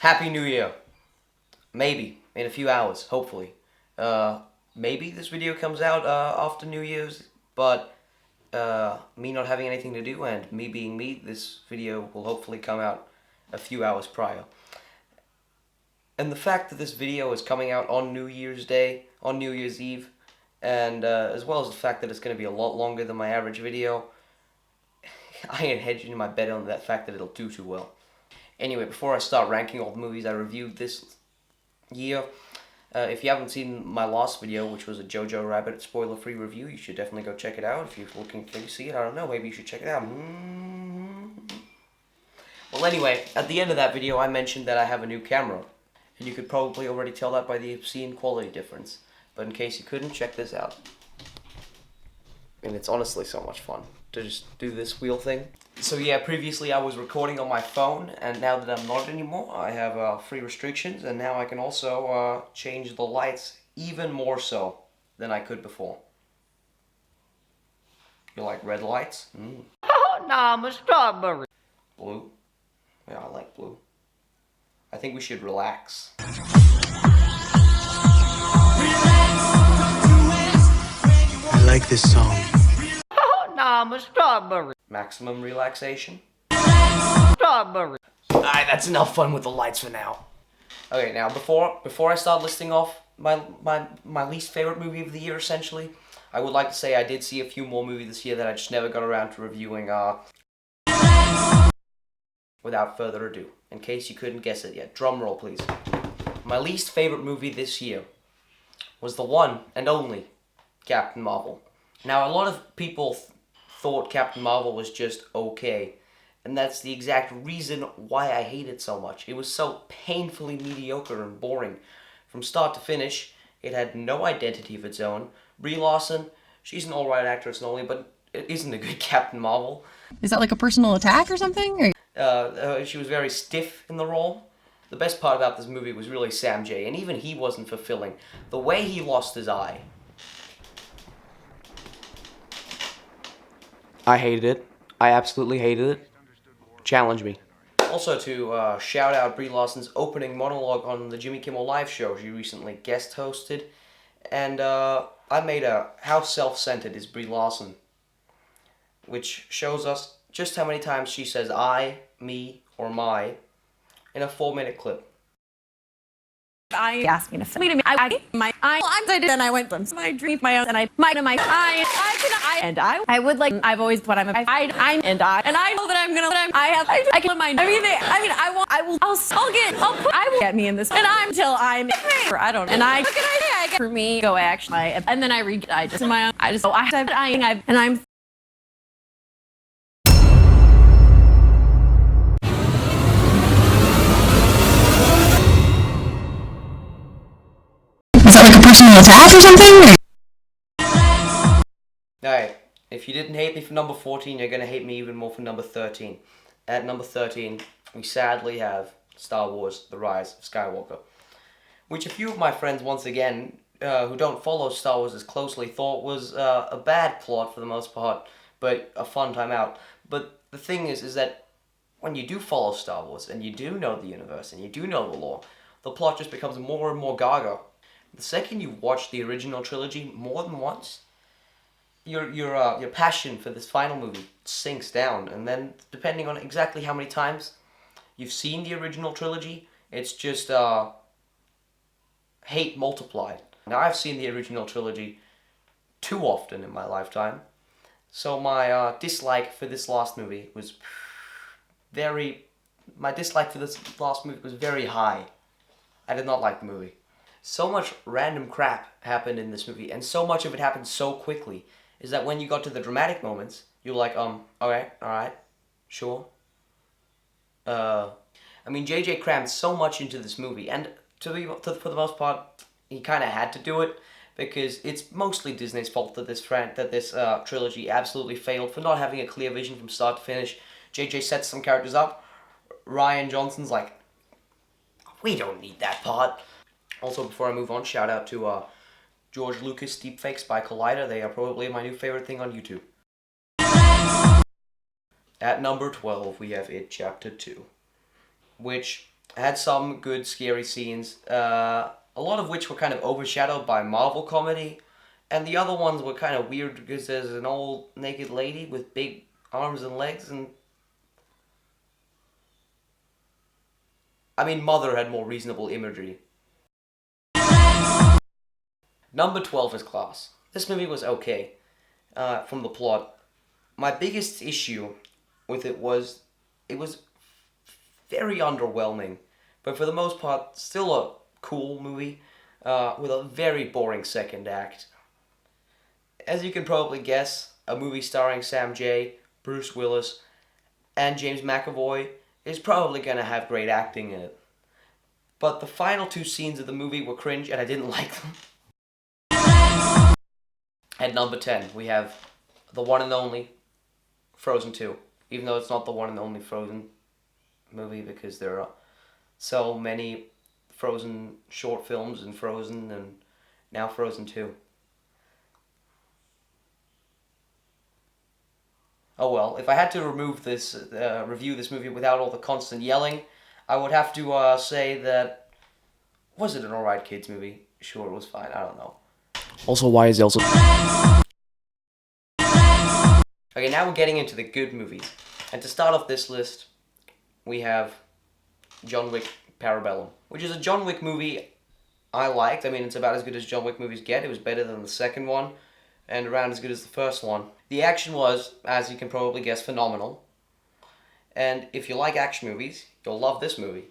Happy New Year. Maybe, in a few hours, hopefully. Maybe this video comes out after New Year's, but me not having anything to do and me being me, this video will hopefully come out a few hours prior. And the fact that this video is coming out on New Year's Day, on New Year's Eve, and as well as the fact that it's going to be a lot longer than my average video, I ain't hedging my bet on that fact that it'll do too well. Anyway, before I start ranking all the movies I reviewed this year, if you haven't seen my last video, which was a Jojo Rabbit spoiler-free review, you should definitely go check it out. If you're looking to see it, I don't know, maybe you should check it out. Well, anyway, at the end of that video, I mentioned that I have a new camera, and you could probably already tell that by the obscene quality difference. But in case you couldn't, check this out. And it's honestly so much fun to just do this wheel thing. So yeah, previously I was recording on my phone, and now that I'm not anymore, I have free restrictions, and now I can also change the lights even more so than I could before. You like red lights? Oh, no, I'm a strawberry. Blue? Yeah, I like blue. I think we should relax. I like this song. Oh, no, I'm a strawberry. Maximum relaxation? Strawberry. Alright, that's enough fun with the lights for now. Okay, now before I start listing off my least favorite movie of the year, essentially, I would like to say I did see a few more movies this year that I just never got around to reviewing. Without further ado, in case you couldn't guess it yet, drum roll please. My least favorite movie this year was the one and only Captain Marvel. Now, a lot of people thought Captain Marvel was just okay, and that's the exact reason why I hate it so much. It was so painfully mediocre and boring. From start to finish, it had no identity of its own. Brie Larson, she's an alright actress and only, but it isn't a good Captain Marvel. Is that like a personal attack or something? She was very stiff in the role. The best part about this movie was really Sam J, and even he wasn't fulfilling. The way he lost his eye. I hated it. I absolutely hated it. Challenge me. Also to shout out Brie Larson's opening monologue on the Jimmy Kimmel Live show she recently guest hosted. And I made how self-centered is Brie Larson, which shows us just how many times she says I, me, or my in a 4-minute clip. I asked me to wait a minute. I'm excited, and I went from my dream, my own, and I would like. I've always what I'm know that I can mind everything. I mean, I will get me in this, and I'm till I'm I don't, and I get for me go actually, and then I just my own. And I'm. Is that like a personal attack or something? Alright, if you didn't hate me for number 14, you're gonna hate me even more for number 13. At number 13, we sadly have Star Wars: The Rise of Skywalker, which a few of my friends, once again, who don't follow Star Wars as closely, thought was a bad plot for the most part, but a fun time out. But the thing is that when you do follow Star Wars, and you do know the universe, and you do know the lore, the plot just becomes more and more gaga. The second you watch the original trilogy more than once, your passion for this final movie sinks down, and then depending on exactly how many times you've seen the original trilogy, it's just hate multiplied. Now, I've seen the original trilogy too often in my lifetime, so my dislike for this last movie was very high. I did not like the movie. So much random crap happened in this movie, and so much of it happened so quickly, is that when you got to the dramatic moments, you're like, okay, alright, sure. I mean, JJ crammed so much into this movie, and for the most part, he kind of had to do it, because it's mostly Disney's fault that this trilogy absolutely failed for not having a clear vision from start to finish. JJ sets some characters up, Rian Johnson's like, we don't need that part. Also, before I move on, shout out to George Lucas deepfakes by Collider. They are probably my new favorite thing on YouTube. At number 12, we have It Chapter 2, which It had some good scary scenes, a lot of which were kind of overshadowed by Marvel comedy, and the other ones were kind of weird because there's an old naked lady with big arms and legs, and I mean, Mother had more reasonable imagery. Number 12 is Class. This movie was okay, from the plot. My biggest issue with it was very underwhelming, but for the most part, still a cool movie, with a very boring second act. As you can probably guess, a movie starring Sam J, Bruce Willis, and James McAvoy is probably gonna have great acting in it. But the final two scenes of the movie were cringe and I didn't like them. At number 10, we have the one and only Frozen 2. Even though it's not the one and only Frozen movie because there are so many Frozen short films and Frozen and now Frozen 2. Oh well, if I had to remove this, review this movie without all the constant yelling, I would have to say that, was it an alright kids movie? Sure, it was fine, I don't know. Also, why is Elsa... Okay, now we're getting into the good movies. And to start off this list, we have John Wick Parabellum, which is a John Wick movie I liked. I mean, it's about as good as John Wick movies get. It was better than the second one, and around as good as the first one. The action was, as you can probably guess, phenomenal. And if you like action movies, you'll love this movie.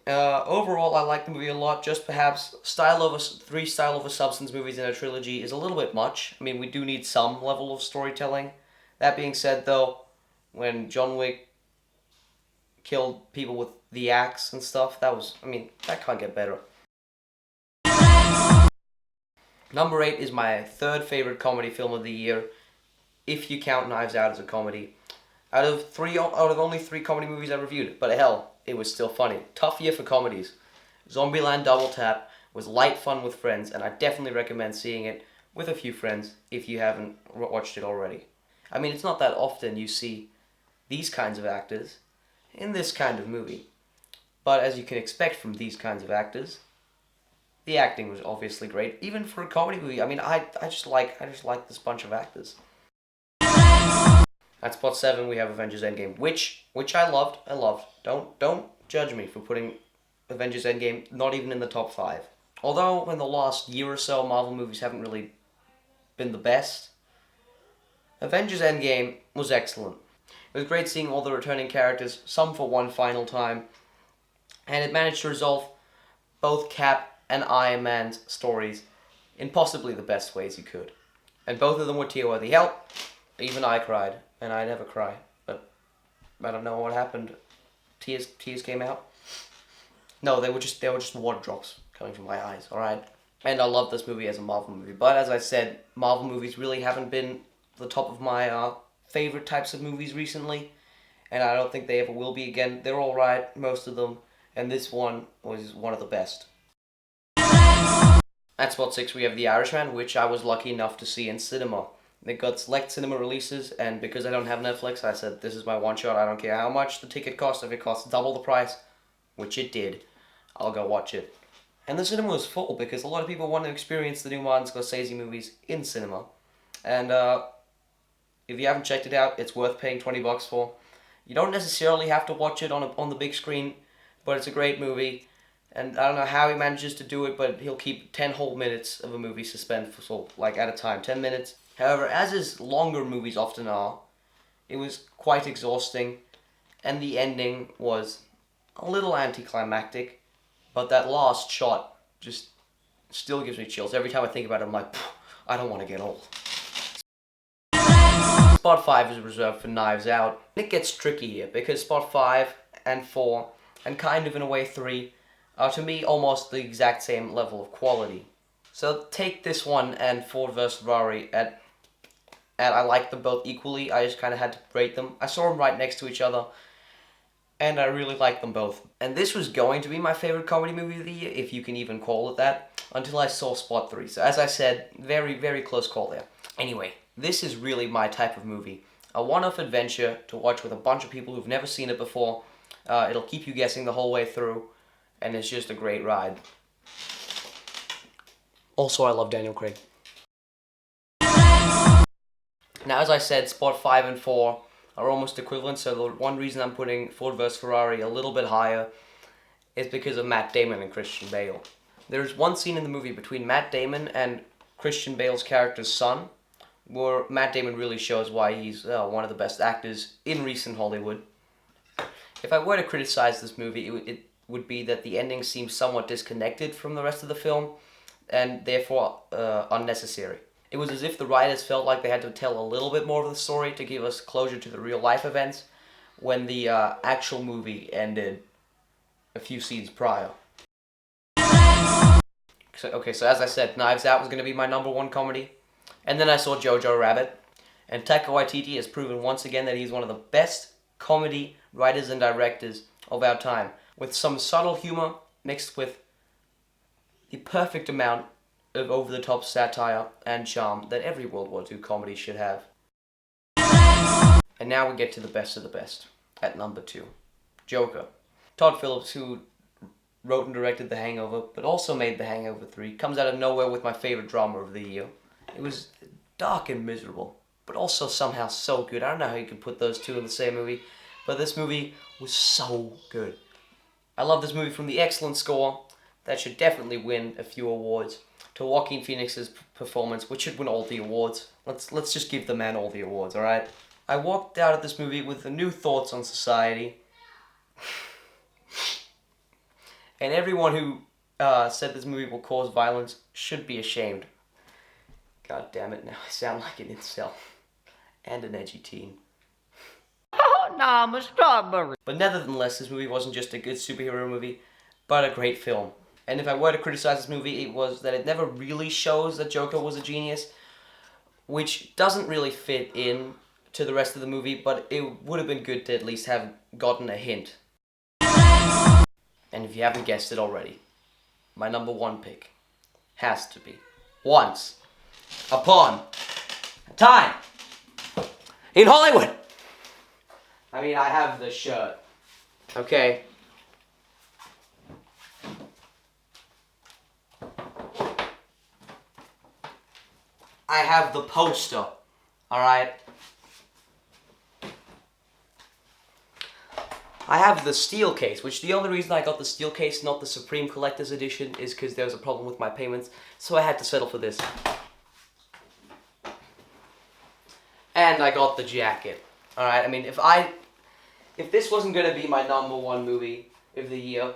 Overall, I like the movie a lot. Just perhaps three style over substance movies in a trilogy is a little bit much. I mean, we do need some level of storytelling. That being said, though, when John Wick killed people with the axe and stuff, that can't get better. Number 8 is my third favorite comedy film of the year, if you count Knives Out as a comedy. Out of only 3 comedy movies I reviewed, but hell, it was still funny. Tough year for comedies. Zombieland Double Tap was light fun with friends, and I definitely recommend seeing it with a few friends if you haven't watched it already. I mean, it's not that often you see these kinds of actors in this kind of movie, but as you can expect from these kinds of actors, the acting was obviously great, even for a comedy movie. I mean, I just like this bunch of actors. At spot 7, we have Avengers Endgame, which I loved. Don't judge me for putting Avengers Endgame not even in the top 5. Although in the last year or so, Marvel movies haven't really been the best, Avengers Endgame was excellent. It was great seeing all the returning characters, some for one final time, and it managed to resolve both Cap and Iron Man's stories in possibly the best ways you could. And both of them were tear-worthy. Hell, even I cried, and I never cry, but I don't know what happened. Tears came out. No, they were just water drops coming from my eyes. All right, and I love this movie as a Marvel movie, but as I said, Marvel movies really haven't been the top of my favorite types of movies recently, and I don't think they ever will be again. They're all right, most of them, and this one was one of the best. At spot 6, we have The Irishman, which I was lucky enough to see in cinema. It got select cinema releases, and because I don't have Netflix, I said, this is my one shot. I don't care how much the ticket costs. If it costs double the price, which it did, I'll go watch it. And the cinema was full because a lot of people want to experience the new Martin Scorsese movies in cinema. And if you haven't checked it out, it's worth paying $20 for. You don't necessarily have to watch it on the big screen, but it's a great movie. And I don't know how he manages to do it, but he'll keep 10 whole minutes of a movie suspended at a time, 10 minutes. However, as his longer movies often are, it was quite exhausting, and the ending was a little anticlimactic, but that last shot just still gives me chills. Every time I think about it, I'm like, I don't want to get old. Spot 5 is reserved for Knives Out. It gets tricky here, because spot 5 and 4, and kind of in a way 3, are to me almost the exact same level of quality. So take this one and Ford vs. Ferrari at I like them both equally. I just kind of had to rate them. I saw them right next to each other, and I really liked them both. And this was going to be my favorite comedy movie of the year, if you can even call it that, until I saw Spot 3. So as I said, very, very close call there. Anyway, this is really my type of movie. A one-off adventure to watch with a bunch of people who've never seen it before, It'll keep you guessing the whole way through, and it's just a great ride. Also, I love Daniel Craig. Now, as I said, spot 5 and 4 are almost equivalent, so the one reason I'm putting Ford vs. Ferrari a little bit higher is because of Matt Damon and Christian Bale. There's one scene in the movie between Matt Damon and Christian Bale's character's son, where Matt Damon really shows why he's one of the best actors in recent Hollywood. If I were to criticize this movie, it would be that the ending seems somewhat disconnected from the rest of the film, and therefore unnecessary. It was as if the writers felt like they had to tell a little bit more of the story to give us closure to the real life events, when the actual movie ended a few scenes prior. So as I said, Knives Out was going to be my number one comedy. And then I saw Jojo Rabbit. And Taika Waititi has proven once again that he's one of the best comedy writers and directors of our time, with some subtle humor mixed with the perfect amount of over-the-top satire and charm that every World War II comedy should have. And now we get to the best of the best, at number 2. Joker. Todd Phillips, who wrote and directed The Hangover, but also made The Hangover 3, comes out of nowhere with my favorite drama of the year. It was dark and miserable, but also somehow so good. I don't know how you could put those two in the same movie, but this movie was so good. I love this movie from the excellent score, that should definitely win a few awards, to Joaquin Phoenix's performance, which should win all the awards. Let's just give the man all the awards, alright? I walked out of this movie with new thoughts on society. And everyone who said this movie will cause violence should be ashamed. God damn it, now I sound like an incel. And an edgy teen. Oh, no, I'm a strawberry. But nevertheless, this movie wasn't just a good superhero movie, but a great film. And if I were to criticize this movie, it was that it never really shows that Joker was a genius, which doesn't really fit in to the rest of the movie, but it would have been good to at least have gotten a hint. And if you haven't guessed it already, my number one pick has to be Once Upon a Time in Hollywood. I mean, I have the shirt. Okay. I have the poster. Alright? I have the steel case, which the only reason I got the steel case, not the Supreme Collector's Edition, is because there was a problem with my payments, so I had to settle for this. And I got the jacket. Alright, I mean, if this wasn't going to be my number one movie of the year,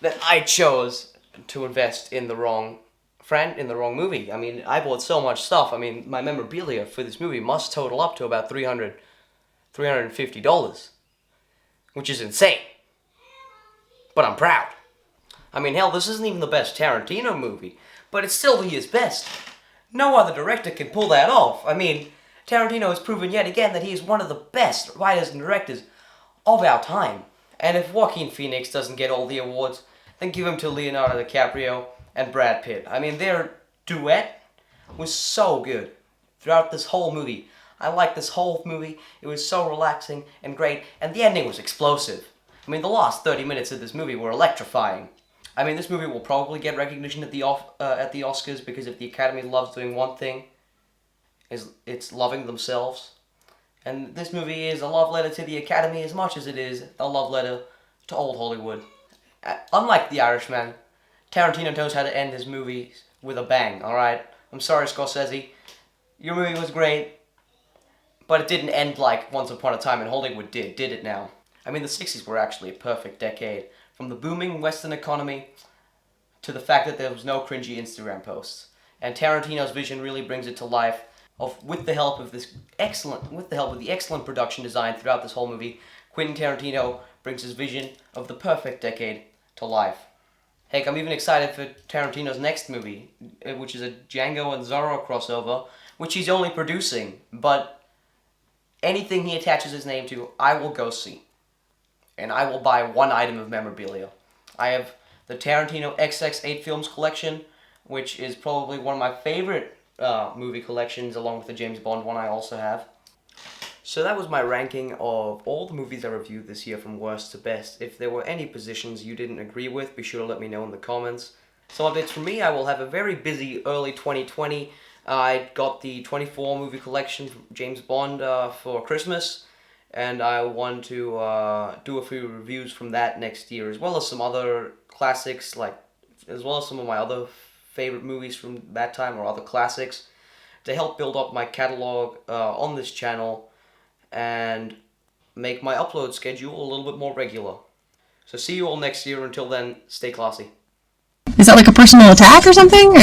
then I chose to invest in the wrong movie. I mean, I bought so much stuff. I mean, my memorabilia for this movie must total up to about $350. Which is insane. But I'm proud. I mean, hell, this isn't even the best Tarantino movie, but it's still his best. No other director can pull that off. I mean, Tarantino has proven yet again that he is one of the best writers and directors of our time. And if Joaquin Phoenix doesn't get all the awards, then give him to Leonardo DiCaprio and Brad Pitt. I mean, their duet was so good throughout this whole movie. I liked this whole movie. It was so relaxing and great, and the ending was explosive. I mean, the last 30 minutes of this movie were electrifying. I mean, this movie will probably get recognition at the Oscars, because if the Academy loves doing one thing, it's loving themselves. And this movie is a love letter to the Academy as much as it is a love letter to old Hollywood. Unlike The Irishman, Tarantino knows how to end his movies with a bang, alright? I'm sorry, Scorsese. Your movie was great, but it didn't end like Once Upon a Time in Hollywood did it now? I mean, the 60s were actually a perfect decade. From the booming Western economy to the fact that there was no cringy Instagram posts. And Tarantino's vision really brings it to life with the help of the excellent production design throughout this whole movie. Quentin Tarantino brings his vision of the perfect decade to life. Heck, I'm even excited for Tarantino's next movie, which is a Django and Zorro crossover, which he's only producing, but anything he attaches his name to, I will go see. And I will buy one item of memorabilia. I have the Tarantino XX8 Films collection, which is probably one of my favorite movie collections, along with the James Bond one I also have. So that was my ranking of all the movies I reviewed this year from worst to best. If there were any positions you didn't agree with, be sure to let me know in the comments. Some updates from me: I will have a very busy early 2020. I got the 24 movie collection from James Bond for Christmas, and I want to do a few reviews from that next year, as well as some other classics, as well as some of my other favorite movies from that time or other classics, to help build up my catalog on this channel and make my upload schedule a little bit more regular. So see you all next year. Until then, stay classy. Is that like a personal attack or something? Or